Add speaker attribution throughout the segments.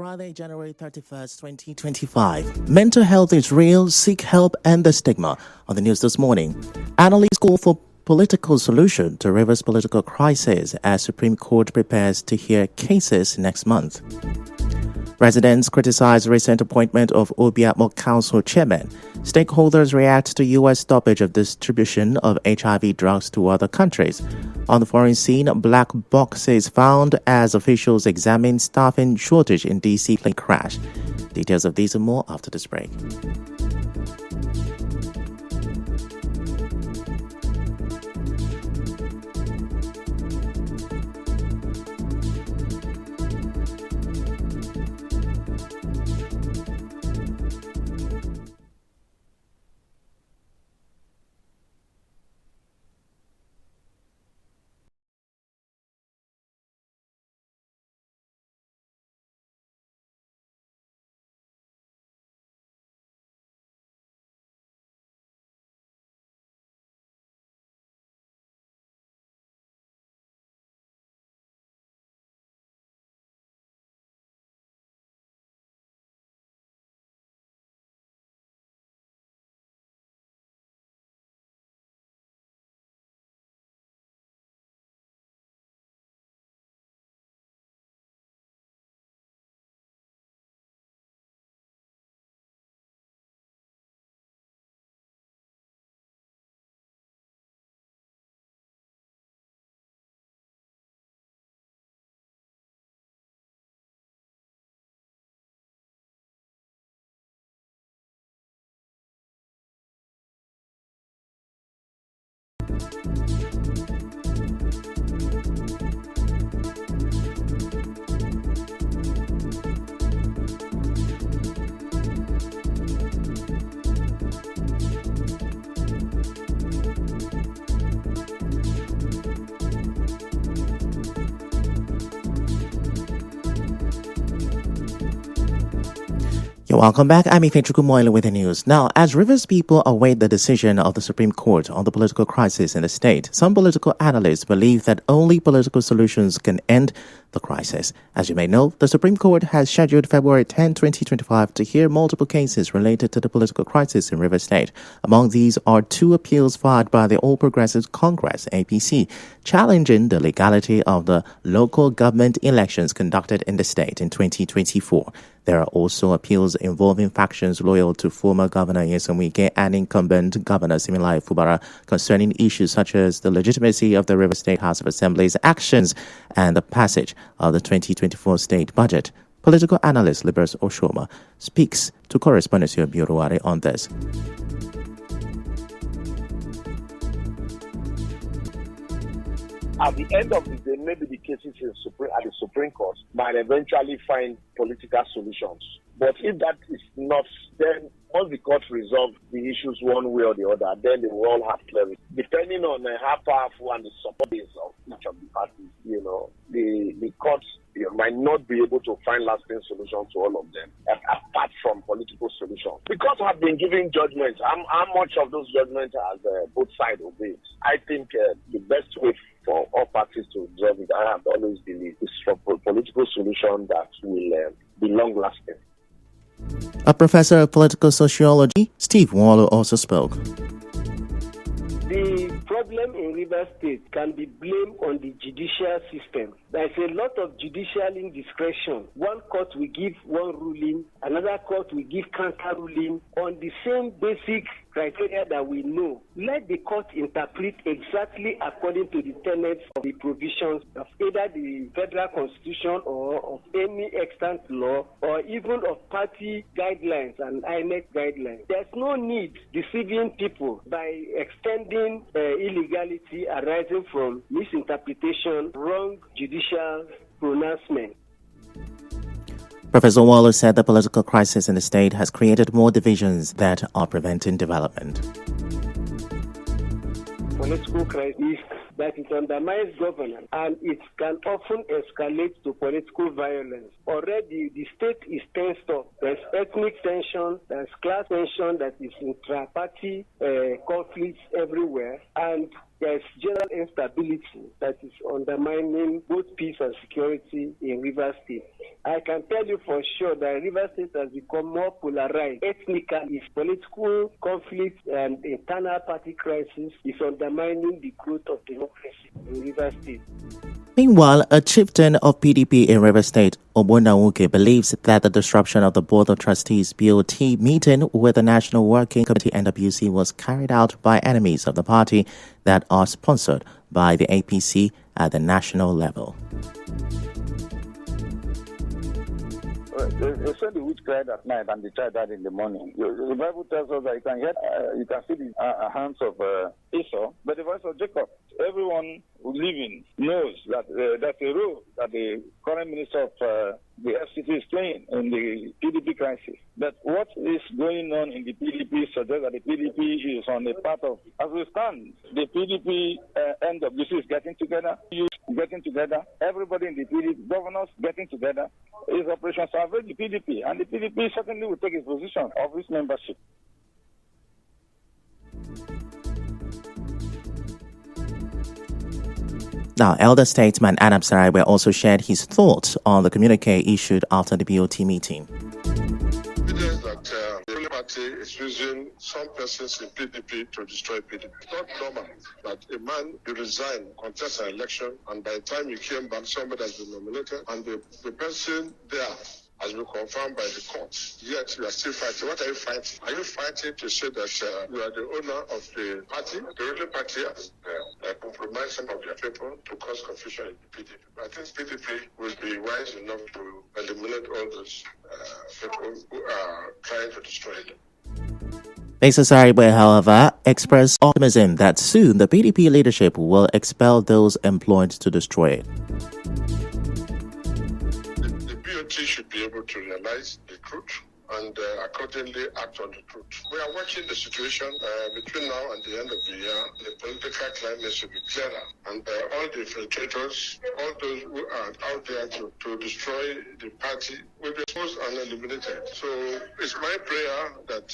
Speaker 1: Friday, January 31st, 2025. Mental health is real, seek help, end the stigma. On the news this morning, analysts call for political solution to Rivers' political crisis as Supreme Court prepares to hear cases next month. Residents criticize recent appointment of Obiakpor Council chairman. Stakeholders react to U.S. stoppage of distribution of HIV drugs to other countries. On the foreign scene, black boxes found as officials examine staffing shortage in D.C. plane crash. Details of these and more after this break. Welcome back. I'm Ifechuku Moyle with the news. Now, as Rivers people await the decision of the Supreme Court on the political crisis in the state, some political analysts believe that only political solutions can end the crisis. As you may know, the Supreme Court has scheduled February 10, 2025 to hear multiple cases related to the political crisis in Rivers State. Among these are two appeals filed by the All Progressives Congress, APC, challenging the legality of the local government elections conducted in the state in 2024. There are also appeals involving factions loyal to former Governor Nyesom Wike and incumbent Governor Siminalayi Fubara concerning issues such as the legitimacy of the Rivers State House of Assembly's actions and the passage of the 2024 state budget. Political analyst Libers Oshoma speaks to correspondent Bureauari on this.
Speaker 2: At the end of the day, maybe the cases at the Supreme Court might eventually find political solutions. But if that is not, then once the court resolve the issues one way or the other, then they will all have clarity. Depending on how powerful and the support is of each of the parties, the courts might not be able to find lasting solutions to all of them, apart from political solutions. Because I've been giving judgments, how much of those judgments has both sides obeyed? I think the best way for all parties to resolve it, I have always believed, is for a political solution that will be long-lasting.
Speaker 1: A professor of political sociology, Steve Waller, also spoke.
Speaker 3: The problem in Rivers State can be blamed on the judicial system. There's a lot of judicial indiscretion. One court will give one ruling, another court will give counter ruling on the same basic criteria that we know. Let the court interpret exactly according to the tenets of the provisions of either the federal constitution or of any extant law or even of party guidelines and INEC guidelines. There's no need deceiving people by extending illegality arising from misinterpretation, wrong judicial pronouncement.
Speaker 1: Professor Waller said the political crisis in the state has created more divisions that are preventing development.
Speaker 3: Political crisis that it undermines governance, and it can often escalate to political violence. Already, the state is tensed up. There's ethnic tension, there's class tension, that is intra-party conflicts everywhere, and there's general instability that is undermining both peace and security in Rivers State. I can tell you for sure that Rivers State has become more polarized. Ethnically, political conflict and internal party crisis is undermining the growth of democracy in Rivers State.
Speaker 1: Meanwhile, a chieftain of PDP in Rivers State, Ogbonnawuke, believes that the disruption of the Board of Trustees BOT meeting with the National Working Committee NWC was carried out by enemies of the party that are sponsored by the APC at the national level.
Speaker 4: They said the witch cried at night and the child died in the morning. The Bible tells us that you can see the hands of Esau, but the voice of Jacob. Everyone who living knows that that's a role that the current minister of the FCT is playing in the PDP crisis. But what is going on in the PDP suggests that the PDP is on the path of, as we stand, the PDP NWC is getting together, youth getting together, everybody in the PDP, governors getting together, is Operation Salvage the PDP, and the PDP certainly will take its position of its membership.
Speaker 1: Now, elder statesman Adam Saraiwe also shared his thoughts on the communique issued after the BOT meeting.
Speaker 5: Evidence that the ruling party is using some persons in PDP to destroy PDP. It's not normal that a man will resign, contest an election, and by the time he came back, somebody has been nominated, and the person there has been confirmed by the court. Yet you are still fighting. What are you fighting? Are you fighting to say that you are the owner of the party? The ruling party has compromised some of their people to cause confusion in the PDP. I think PDP will be wise enough to eliminate all those people who are trying to destroy them.
Speaker 1: Mr. Saraiwe, however, expressed optimism that soon the PDP leadership will expel those employed to destroy it.
Speaker 5: BOT should be able to realize the truth and accordingly act on the truth. We are watching the situation between now and the end of the year. The political climate should be clearer, and all the infiltrators, all those who are out there to destroy the party will be exposed and eliminated. So it's my prayer that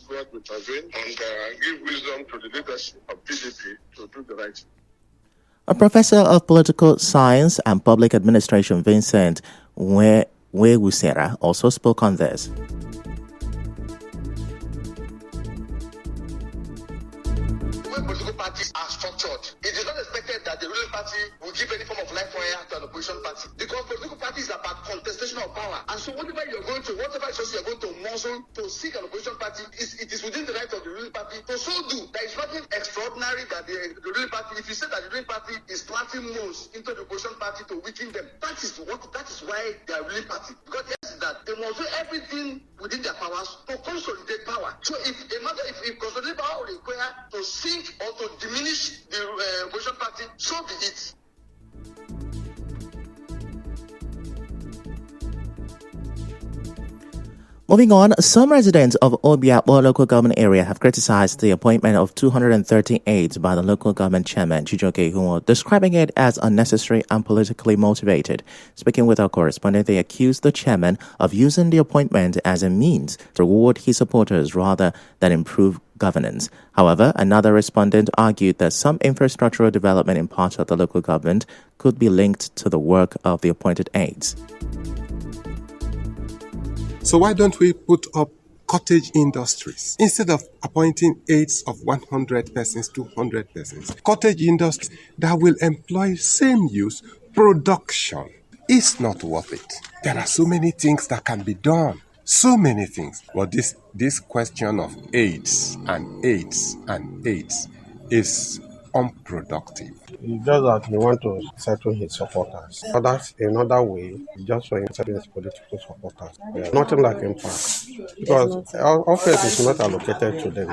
Speaker 5: God will intervene and give wisdom to the leadership of PDP to do the right thing.
Speaker 1: A professor of political science and public administration, Vincent Wewusera, also spoke on this.
Speaker 6: Political parties are structured. It is not expected that the ruling party will give any form of life wire to an opposition party, because political parties are about contestation of power. And so whatever resources you're going to muzzle to seek an opposition party, it is within the right of the ruling party to so do. There is nothing extraordinary that the ruling party, if you say that the ruling party is planting moves into the opposition party to weaken them, that is why they are ruling party. Because that they must do everything within their powers to consolidate power. So if consolidate power will require to sink or to diminish the opposition party, so be it.
Speaker 1: Moving on, some residents of Obiakpo local government area have criticized the appointment of 238 by the local government chairman, Chijioke Ihumo, describing it as unnecessary and politically motivated. Speaking with our correspondent, they accused the chairman of using the appointment as a means to reward his supporters rather than improve governance. However, another respondent argued that some infrastructural development in parts of the local government could be linked to the work of the appointed aides.
Speaker 7: So why don't we put up cottage industries instead of appointing aides of 100 persons, 200 persons? Cottage industries that will employ same use production. It's not worth it. There are so many things that can be done. So many things. But this question of aides and aides and aides is unproductive.
Speaker 8: It's just that he wants to settle his supporters. But that's another way, just for him settle his political supporters. Nothing like impact. Because office is not allocated to them.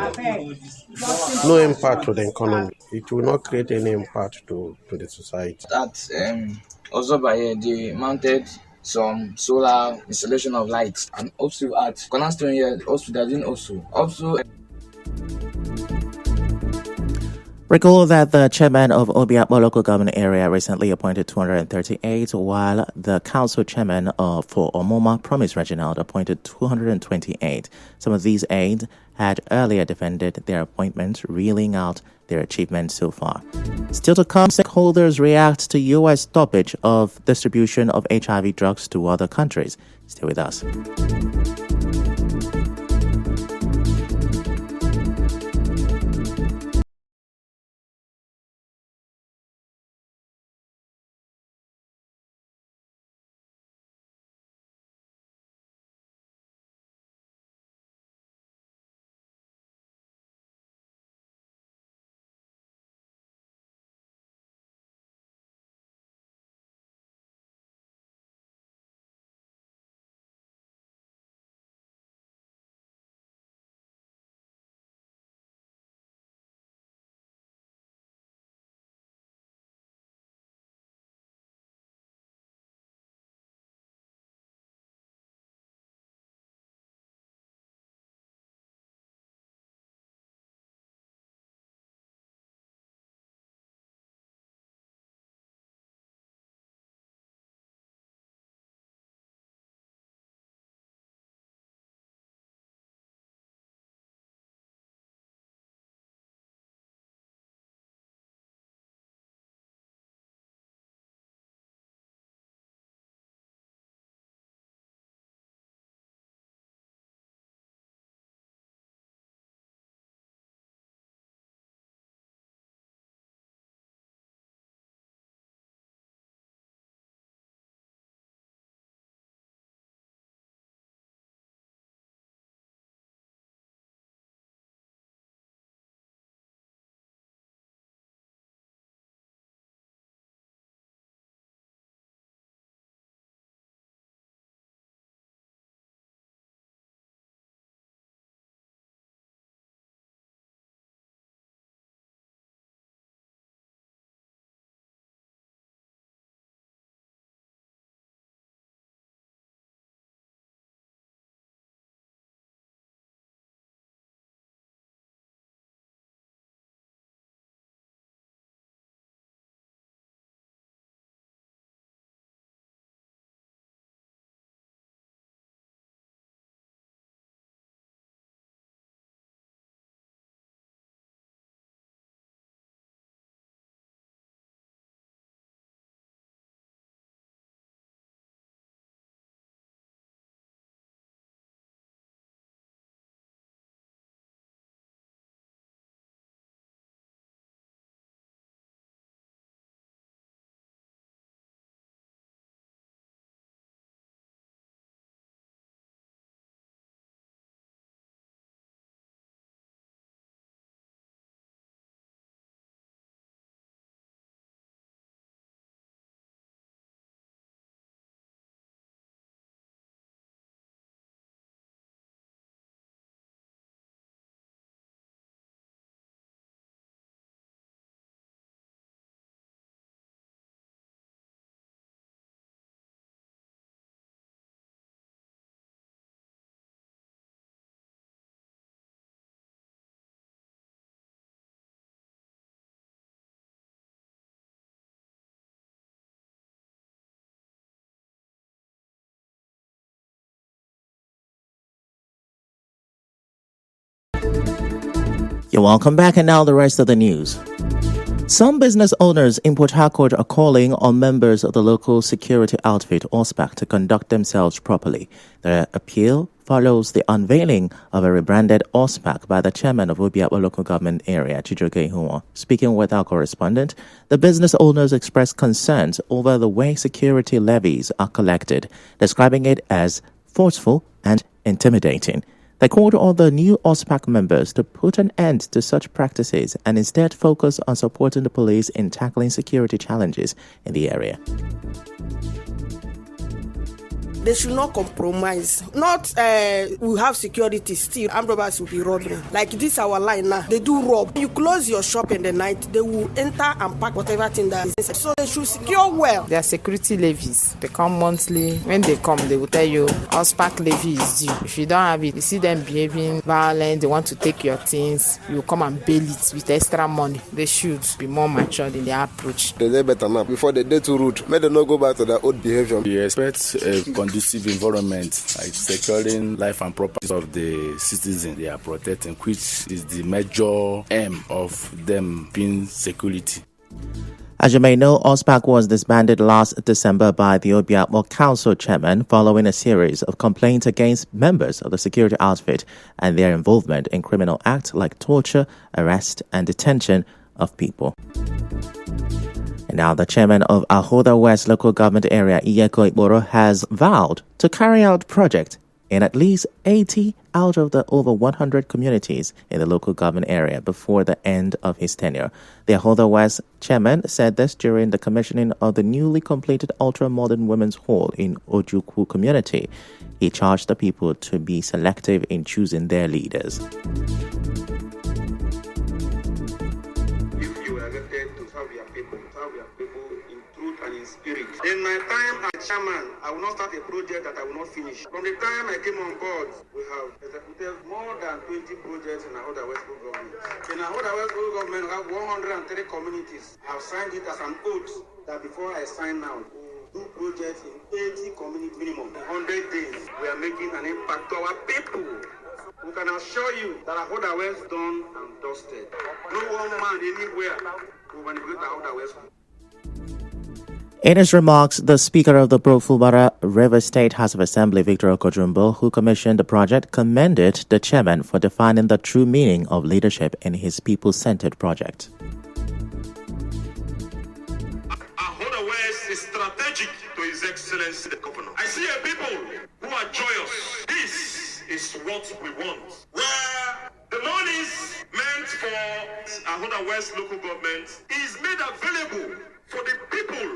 Speaker 8: No impact to the economy. It will not create any impact to the society.
Speaker 9: That also by they mounted some solar installation of lights, and also at Cornerstone here, also they're doing also.
Speaker 1: Recall that the chairman of Obiakpo local government area recently appointed 238, while the council chairman for Omoma Promise Reginald appointed 228. Some of these aides had earlier defended their appointments, reeling out their achievements so far. Still to come, stakeholders react to U.S. stoppage of distribution of HIV drugs to other countries. Stay with us. You're welcome back, and now the rest of the news. Some business owners in Port Harcourt are calling on members of the local security outfit, OSPAC, to conduct themselves properly. Their appeal follows the unveiling of a rebranded OSPAC by the chairman of Obiakpo local government area, Chijioke Ihunwo. Speaking with our correspondent, the business owners expressed concerns over the way security levies are collected, describing it as forceful and intimidating. They called on the new OSPAC members to put an end to such practices and instead focus on supporting the police in tackling security challenges in the area.
Speaker 10: They should not compromise. Not we have security still. Armed robbers will be robbing. Like this our line now. They do rob. You close your shop in the night, they will enter and pack whatever thing that is inside. So they should secure well.
Speaker 11: There are security levies. They come monthly. When they come, they will tell you, Auspac levy is due. If you don't have it, you see them behaving violent, they want to take your things, you come and bail it with extra money. They should be more matured in their approach.
Speaker 12: They better now. Before they too rude, may they not go back to their old behavior.
Speaker 13: We expect a conducive environment, like securing life and property of the citizens they are protecting, which is the major aim of them being security.
Speaker 1: As you may know, Auspac was disbanded last December by the Obiakpor Council chairman following a series of complaints against members of the security outfit and their involvement in criminal acts like torture, arrest, and detention of people. And now the chairman of Ahoda West local government area, Iyeko Ikboro, has vowed to carry out projects in at least 80 out of the over 100 communities in the local government area before the end of his tenure. The Ahoda West chairman said this during the commissioning of the newly completed ultra-modern women's hall in Ojukwu community. He charged the people to be selective in choosing their leaders.
Speaker 14: In my time as chairman, I will not start a project that I will not finish. From the time I came on board, we have executed more than 20 projects in Ahoda West Local Government. In Ahoda West Local Government, we have 103 communities. I have signed it as an oath that before I sign now, we do projects in 80 communities minimum. In 100 days, we are making an impact to our people. We can assure you that Ahoda West done and dusted. No one man anywhere will manipulate Ahoda West.
Speaker 1: In his remarks, the Speaker of the Brofubara River State House of Assembly, Victor Okojumbo, who commissioned the project, commended the chairman for defining the true meaning of leadership in his people-centered project.
Speaker 15: Ahoda West is strategic to His Excellency the Governor. I see a people who are joyous. This is what we want. Where the monies meant for Ahoda West local government is made available for the people.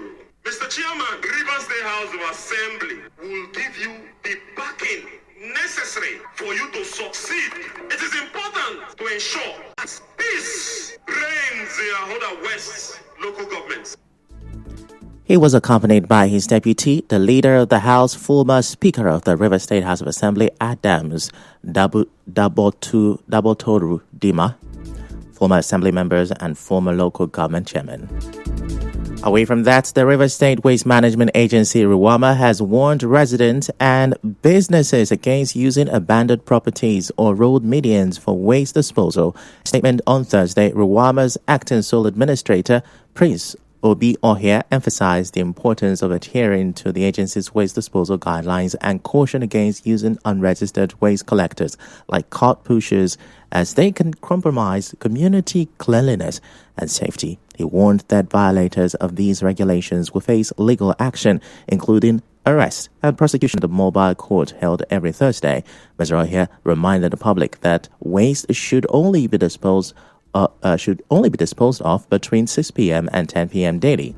Speaker 15: Mr. Chairman, Rivers State House of Assembly will give you the backing necessary for you to succeed. It is important to ensure that peace reigns in Ahoda West local government.
Speaker 1: He was accompanied by his deputy, the leader of the House, former Speaker of the River State House of Assembly, Adams Dabotoru Dima, former assembly members and former local government chairman. Away from that, the River State Waste Management Agency, RWAMA, has warned residents and businesses against using abandoned properties or road medians for waste disposal. In a statement on Thursday, RWAMA's acting sole administrator, Prince Obi Ohia, emphasized the importance of adhering to the agency's waste disposal guidelines and cautioned against using unregistered waste collectors like cart pushers as they can compromise community cleanliness and safety. He warned that violators of these regulations will face legal action, including arrest and prosecution. The mobile court held every Thursday. Mr. Ohia reminded the public that waste should only be disposed of between 6 p.m. and 10 p.m. daily,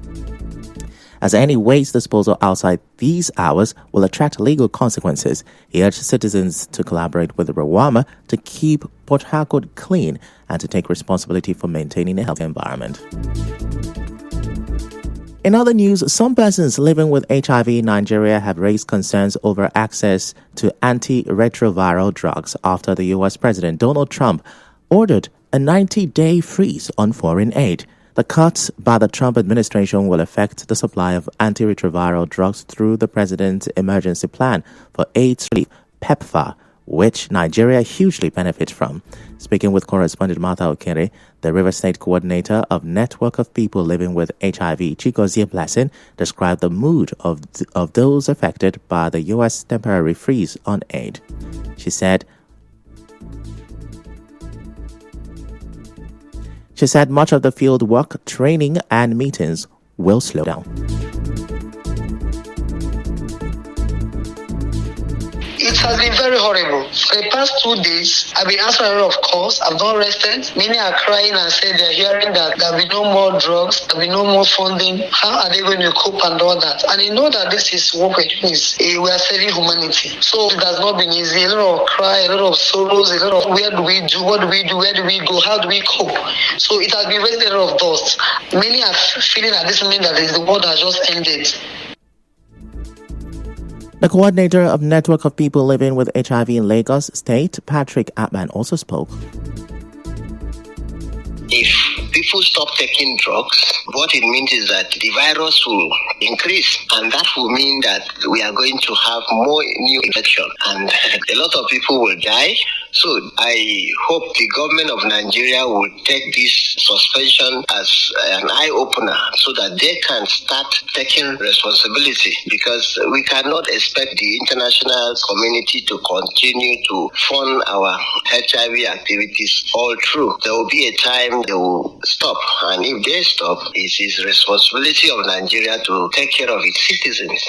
Speaker 1: as any waste disposal outside these hours will attract legal consequences. He urged citizens to collaborate with RWAMA to keep Port Harcourt clean and to take responsibility for maintaining a healthy environment. In other news, some persons living with HIV in Nigeria have raised concerns over access to antiretroviral drugs after the U.S. President Donald Trump ordered a 90-day freeze on foreign aid. The cuts by the Trump administration will affect the supply of antiretroviral drugs through the president's emergency plan for AIDS relief, PEPFAR, which Nigeria hugely benefits from. Speaking with correspondent Martha Okere, the River State coordinator of Network of People Living with HIV, Chigozie Blessing, described the mood of those affected by the U.S. temporary freeze on aid. She said much of the field work, training, and meetings will slow down.
Speaker 6: It's has been very horrible. For the past 2 days, I've been answering a lot of calls. I've not rested. Many are crying and saying they're hearing that there will be no more drugs, there will be no more funding. How are they going to cope and all that? And you know that this is what we're doing. We are saving humanity. So it has not been easy. A lot of cry, a lot of sorrows, a lot of where do we do, what do we do, where do we go, how do we cope? So it has been raising a lot of dust. Many are feeling at this moment that the world has just ended.
Speaker 1: The coordinator of Network of People Living with HIV in Lagos State, Patrick Atman, also spoke.
Speaker 16: If people stop taking drugs, what it means is that the virus will increase, and that will mean that we are going to have more new infection, and a lot of people will die. So I hope the government of Nigeria will take this suspension as an eye-opener so that they can start taking responsibility, because we cannot expect the international community to continue to fund our HIV activities all through. There will be a time they will stop, and if they stop, it is responsibility of Nigeria to take care of its citizens.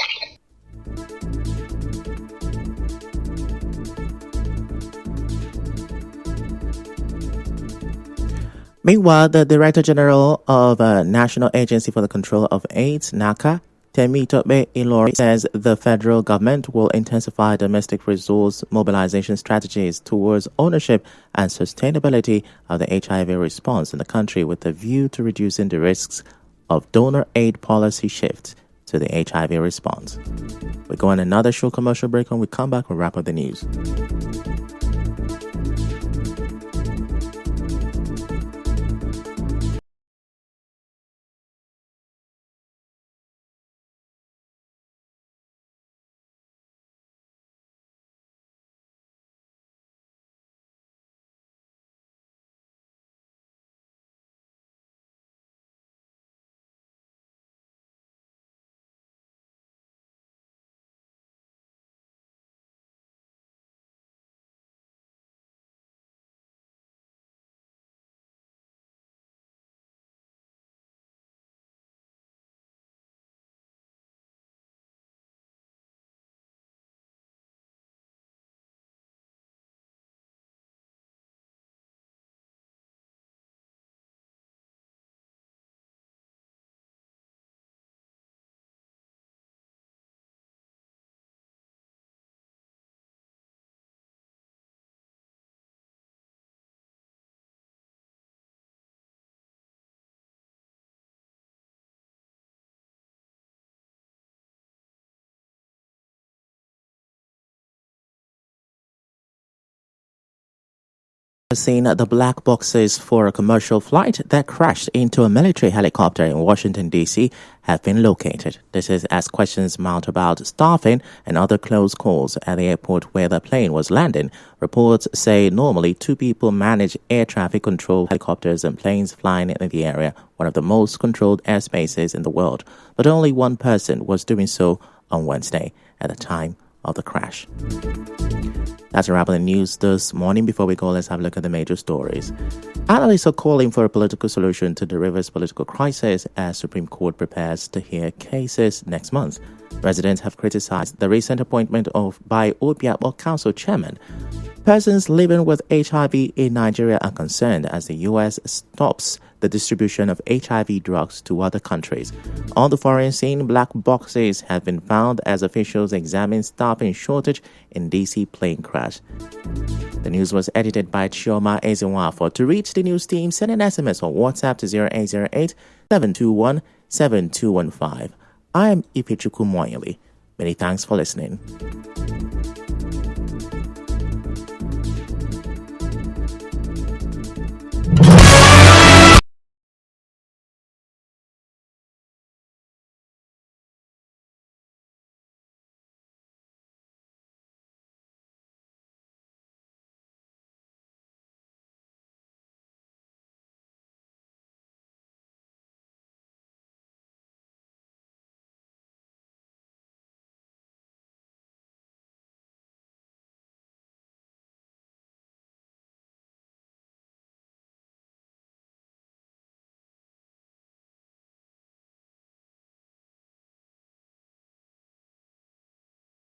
Speaker 1: Meanwhile, the Director General of National Agency for the Control of AIDS, NACA, Temitope Ilori, says the federal government will intensify domestic resource mobilization strategies towards ownership and sustainability of the HIV response in the country with a view to reducing the risks of donor aid policy shifts to the HIV response. We go on another short commercial break. When we come back, we'll wrap up the news. Seen the black boxes for a commercial flight that crashed into a military helicopter in Washington, D.C. have been located. This is as questions mount about staffing and other close calls at the airport where the plane was landing. Reports say normally 2 people manage air traffic control helicopters and planes flying in the area, one of the most controlled airspaces in the world. But only 1 person was doing so on Wednesday at the time of the crash. That's a wrap on the news this morning. Before we go, let's have a look at the major stories. Analysts are calling for a political solution to the Rivers political crisis as Supreme Court prepares to hear cases next month. Residents have criticized the recent appointment by Obiakpo Council Chairman. Persons living with HIV in Nigeria are concerned as the U.S. stops the distribution of HIV drugs to other countries. On the foreign scene, black boxes have been found as officials examine staffing shortage in D.C. plane crash. The news was edited by Chioma Ezenwafo. To reach the news team, send an SMS or WhatsApp to 0808-721-7215. I am Ifechukwu Moyeli. Many thanks for listening.